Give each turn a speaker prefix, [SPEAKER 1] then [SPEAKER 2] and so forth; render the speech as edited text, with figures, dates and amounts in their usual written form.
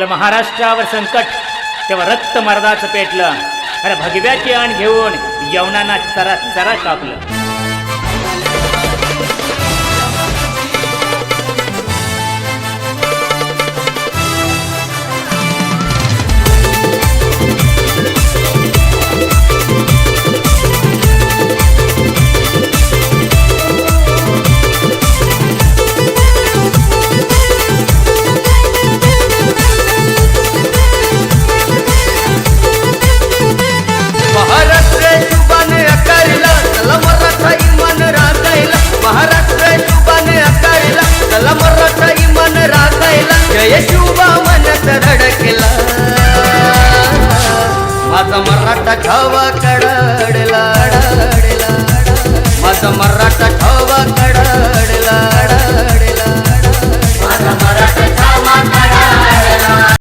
[SPEAKER 1] महाराष्ट्रावर संकट तेव्हा रक्त मर्दाचं पेटलं. अरे भगव्याची आण घेऊन यवनांना चरा चरा कापलं.
[SPEAKER 2] जय शुभा मनत धडकला माझा मराठा ठावा कडडला माझा मराठा ठावा